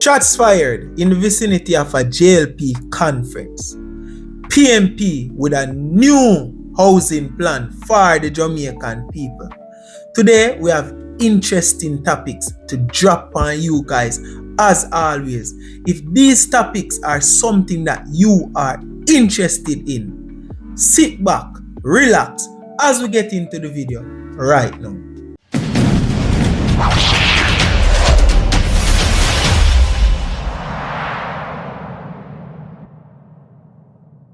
Shots fired in the vicinity of a JLP conference. PMP with a new housing plan for the Jamaican people. Today we have interesting topics to drop on you guys as always. If these topics are something that you are interested in, sit back, relax as we get into the video right now.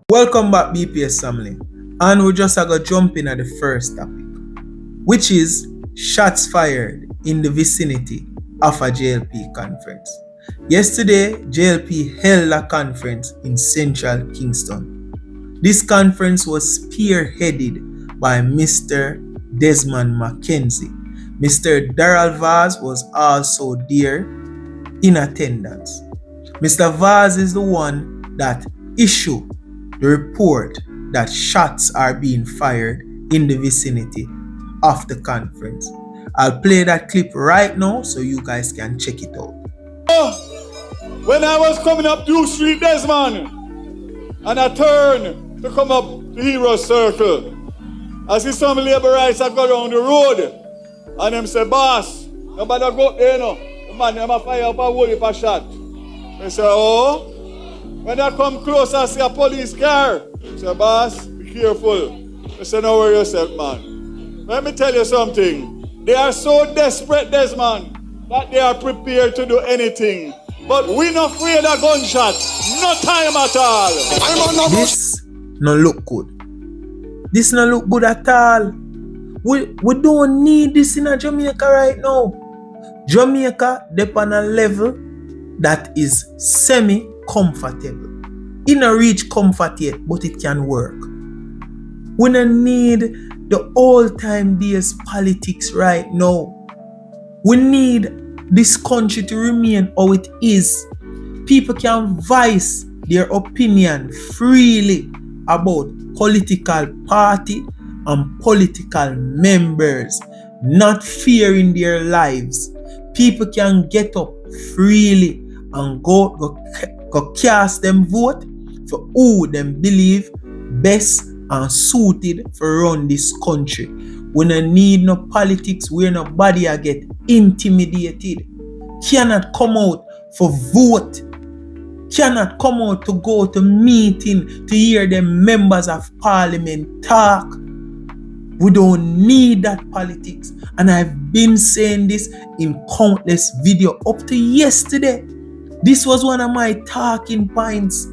Welcome back BPS family, and we're just gonna jump in at the first topic, which is shots fired in the vicinity of a JLP conference. Yesterday, JLP held a conference in central Kingston. This conference was spearheaded by Mr. Desmond Mackenzie. Mr. Daryl Vaz was also there in attendance. Mr. Vaz is the one that issued the report that shots are being fired in the vicinity of the conference. I'll play that clip right now so you guys can check it out. When I was coming up New Street, Desmond, and I turned to come up to Hero Circle, I see some laborites that go around the road, and them say, "Boss, nobody go up there, no. The man, them a fire up a whole heap of shot." I say, "Oh." When I come close, I see a police car. I say, "Boss, be careful." I say, "No worry yourself, man." Let me tell you something. They are so desperate, Desmond, that they are prepared to do anything. But we not afraid of gunshot. No time at all. This no look good. This no look good at all. We don't need this in a Jamaica right now. Jamaica dep on a level that is semi-comfortable. It not reach comfort yet, but it can work. We don't need the old time days politics right now. We need this country to remain how it is. People can voice their opinion freely about political party and political members, not fearing their lives. People can get up freely and go cast them vote for who them believe best and suited for run this country. We don't need no politics where nobody get intimidated. Cannot come out for vote. Cannot come out to go to meeting to hear the members of parliament talk. We don't need that politics. And I've been saying this in countless videos up to yesterday. This was one of my talking points.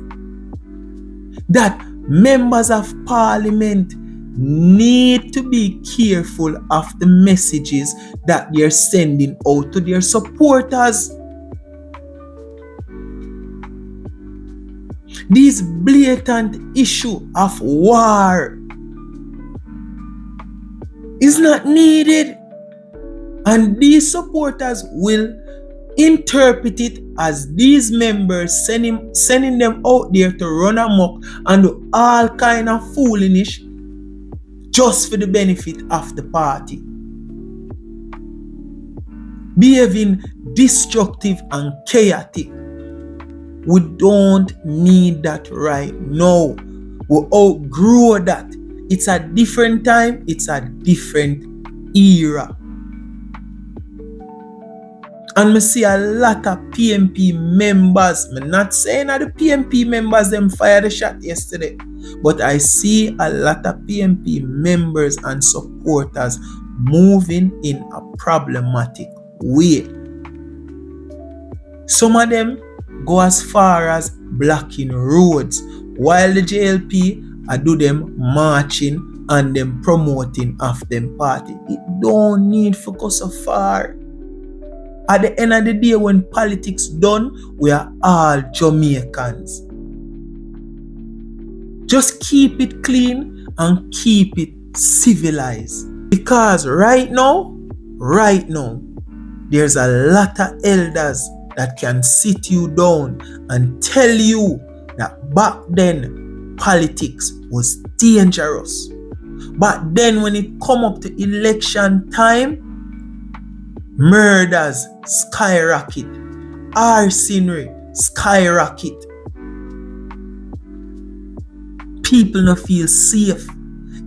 That members of parliament need to be careful of the messages that they're sending out to their supporters. This blatant issue of war is not needed, and these supporters will interpret it as these members sending them out there to run amok and do all kind of foolishness just for the benefit of the party. Behaving destructive and chaotic. We don't need that right now. We outgrow that. It's a different time, it's a different era. And I see a lot of PMP members. I'm not saying that the PMP members them fired the shot yesterday, but I see a lot of PMP members and supporters moving in a problematic way. Some of them go as far as blocking roads, while the JLP do them marching and them promoting of them party. It don't need to go so far. At the end of the day, when politics done, we are all Jamaicans. Just keep it clean and keep it civilized. Because right now, there's a lot of elders that can sit you down and tell you that back then, politics was dangerous. But then when it come up to election time, murders skyrocket arson rate skyrocket. People no feel safe.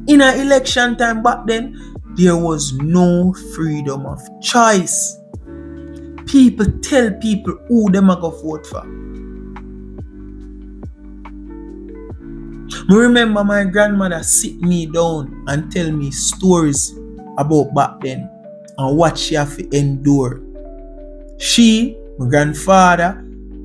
In an election time back then, there was no freedom of choice. People tell people who them a go vote for. I remember my grandmother sit me down and tell me stories about back then and what she have to endure. She, my grandfather,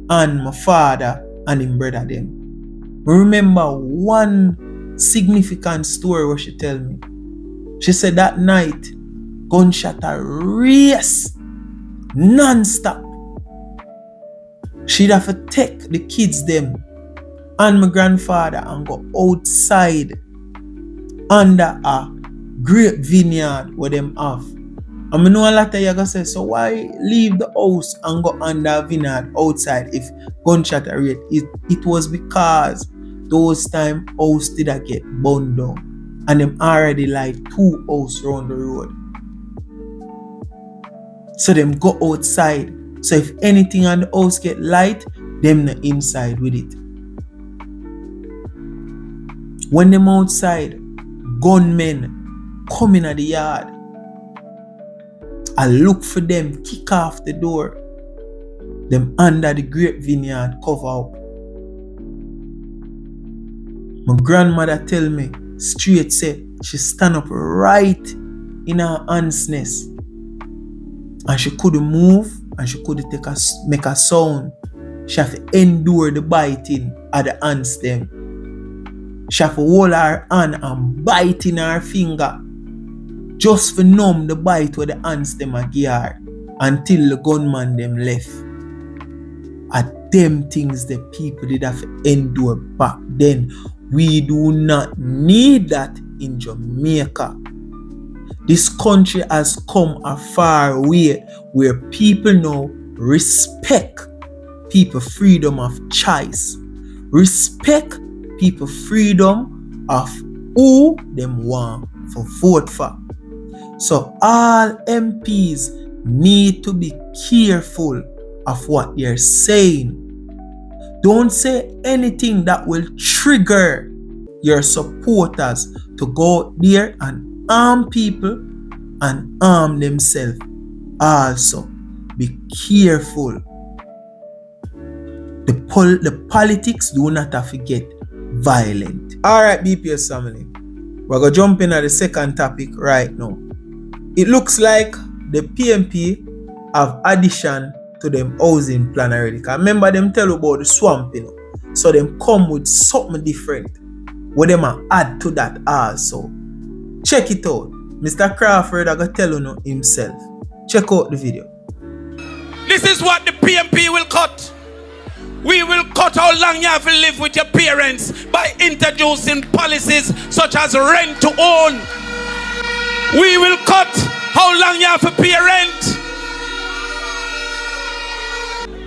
and my father and him brother them. I remember one significant story what she tell me. She said that night, gunshot a race non-stop. She'd have to take the kids them and my grandfather and go outside under a grape vineyard where them have. And I know a lot of you gonna say, so why leave the house and go under a vineyard outside if gunshot a rate? It was because those time house did a get burned down and them already like 2 houses around the road. So them go outside. So if anything on the house get light, them the inside with it. When them outside, gunmen come in at the yard. I look for them, kick off the door. Them under the grape vineyard cover up. My grandmother tell me straight say she stand up right in her aunt's nest. And she couldn't move and she couldn't make a sound. She have to endure the biting of the ants them. She have to hold her hand and bite in her finger just for numb the bite where the ants them a give her until the gunman them left. At them things the people did have to endure back then. We do not need that in Jamaica. This country has come a far way where people now respect people's freedom of choice. Respect people's freedom of who them want to vote for. So all MPs need to be careful of what they're saying. Don't say anything that will trigger your supporters to go out there and arm people and arm themselves. Also, be careful. The politics do not have to get violent. Alright, BPS family. We're going to jump in at the second topic right now. It looks like the PMP have addition to them housing plan already. Because remember them tell about the swamp, you know. So them come with something different. What them add to that also. Check it out. Mr. Crawford I gonna tell you himself. Check out the video. This is what the PMP will cut. We will cut how long you have to live with your parents by introducing policies such as rent to own. We will cut how long you have to pay rent.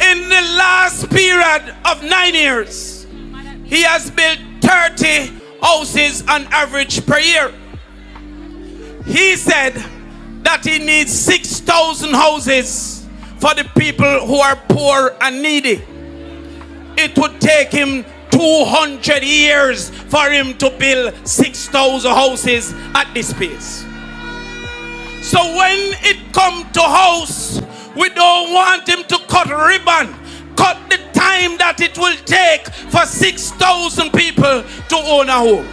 In the last period of 9 years, he has built 30 houses on average per year. He said that he needs 6,000 houses for the people who are poor and needy. It would take him 200 years for him to build 6,000 houses at this pace. So when it comes to house, we don't want him to cut ribbon, cut the time that it will take for 6,000 people to own a home.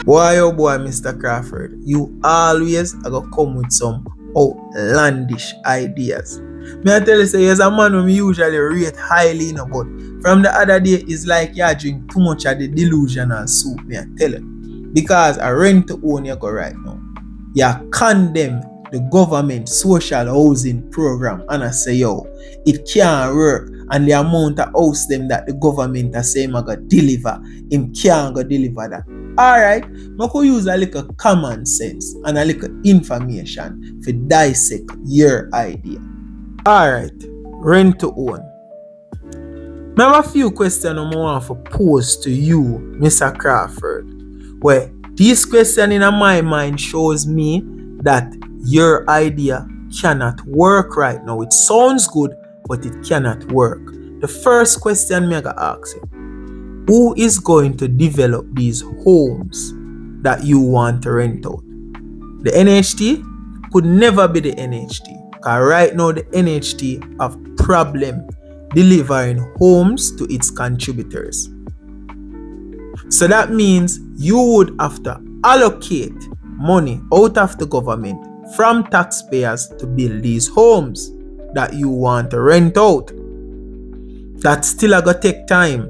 Boy, oh boy, Mr. Crawford, you always are going to come with some outlandish ideas. May I tell you, say, as a man who usually rate highly, you know, but from the other day, it's like you drink too much of the delusional soup, may I tell you. Because a rent to own you go right now. You condemn the government social housing program and I say, yo, it can't work. And the amount of house them that the government are saying I going to deliver, him can't go deliver that. Alright, I could use a little common sense and a little information to dissect your idea. Alright, rent to own. I have a few questions I want to pose to you, Mr. Crawford. Where this question in my mind shows me that your idea cannot work right now. It sounds good but it cannot work. The first question me gonna ask you, who is going to develop these homes that you want to rent out? The NHT could never be the NHT. Because right now the NHT have problem delivering homes to its contributors. So that means you would have to allocate money out of the government from taxpayers to build these homes that you want to rent out. That still gonna take time,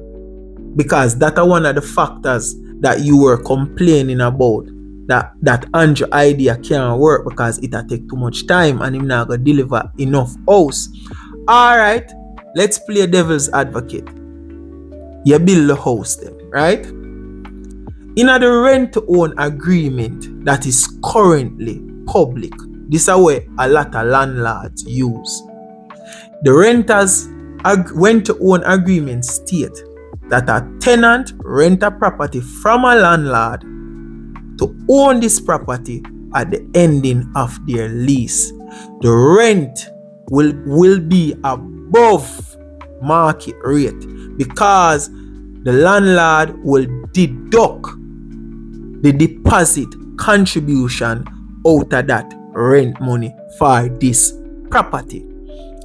because that are one of the factors that you were complaining about, that Andrew idea can't work because it'll take too much time and him not gonna deliver enough house. Alright, let's play devil's advocate. You build the house then, right? In the rent-to-own agreement that is currently public, this is where a lot of landlords use. The renters rent-to-own agreement state that a tenant rent a property from a landlord to own this property at the ending of their lease. The rent will be above market rate because the landlord will deduct the deposit contribution out of that rent money for this property.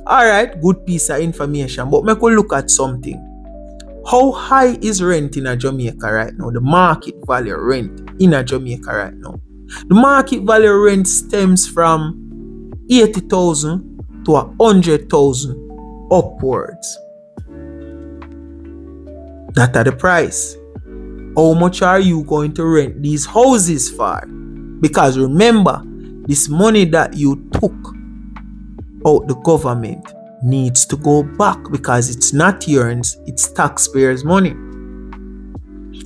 Alright, good piece of information, but make we look at something. How high is rent in Jamaica right now? The market value rent in Jamaica right now. The market value rent stems from 80,000 to 100,000 upwards. That are the price. How much are you going to rent these houses for? Because remember, this money that you took out the government needs to go back because it's not yours, it's taxpayers' money.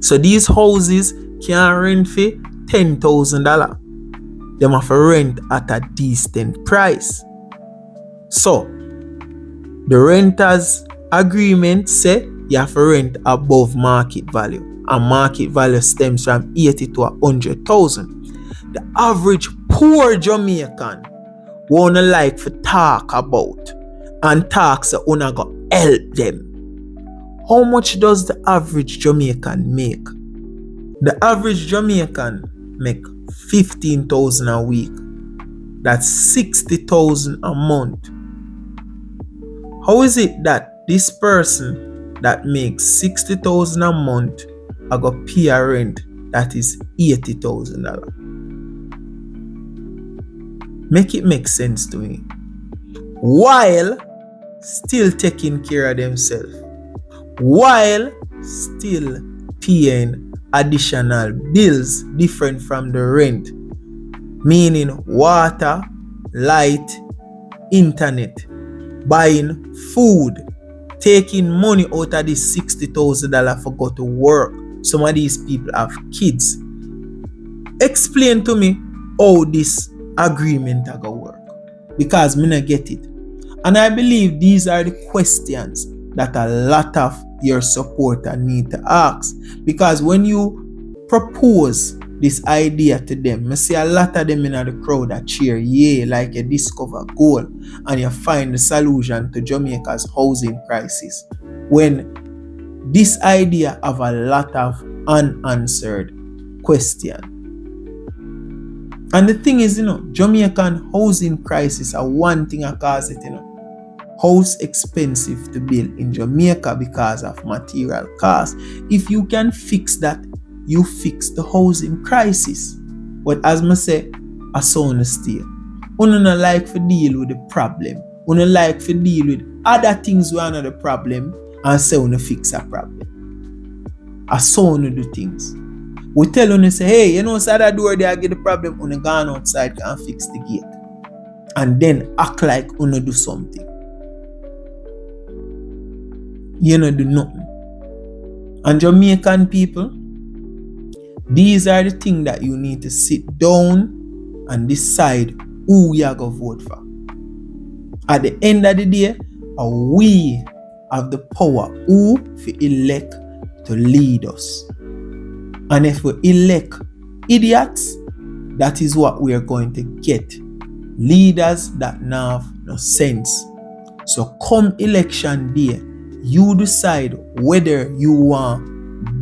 So these houses can't rent for $10,000. They have to rent at a decent price. So the renters agreement say you have to rent above market value. And market value stems from 80 to 100,000. The average poor Jamaican wanna like to talk about and talk so una go help them. How much does the average Jamaican make? The average Jamaican make 15,000 a week. That's 60,000 a month. How is it that this person that makes 60,000 a month I got pay a rent that is $80,000? Make it make sense to me. While still taking care of themselves. While still paying additional bills different from the rent. Meaning water, light, internet, buying food, taking money out of this $60,000 for go to work. Some of these people have kids. Explain to me how this agreement are gonna work, because me not get it. And I believe these are the questions that a lot of your supporters need to ask, because when you propose this idea to them, I see a lot of them in the crowd that cheer yeah, like you discover gold and you find the solution to Jamaica's housing crisis, when this idea have a lot of unanswered questions. And the thing is, Jamaican housing crisis are one thing that cause it, House expensive to build in Jamaica because of material costs. If you can fix that, you fix the housing crisis. But as I say, I saw on the stay. Una not like to deal with the problem. Una like to deal with other things we are not the problem and say una fix a problem. I saw una do things. We tell una say, hey, so that door there get the problem, una gone outside and fix the gate. And then act like una do something. You don't do nothing. And Jamaican people, these are the things that you need to sit down and decide who you are going to vote for. At the end of the day, we have the power who to elect to lead us. And if we elect idiots, that is what we are going to get. Leaders that have no sense. So come election day, you decide whether you want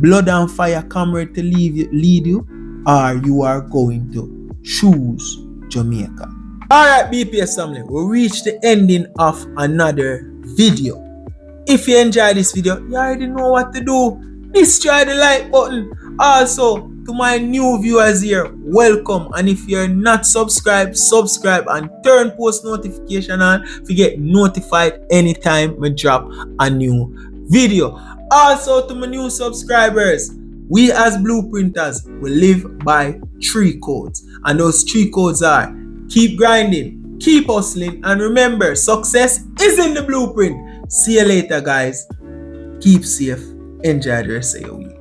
blood and fire comrade to lead you, or you are going to choose Jamaica. Alright, BPS family, we reached the ending of another video. If you enjoyed this video, you already know what to do. Destroy the like button. Also, to my new viewers here, welcome. And if you're not subscribed, subscribe and turn post notification on to get notified anytime I drop a new video. Also, to my new subscribers, we as blueprinters will live by 3 codes. And those 3 codes are: keep grinding, keep hustling, and remember, success is in the blueprint. See you later, guys. Keep safe. Enjoy the rest of your week.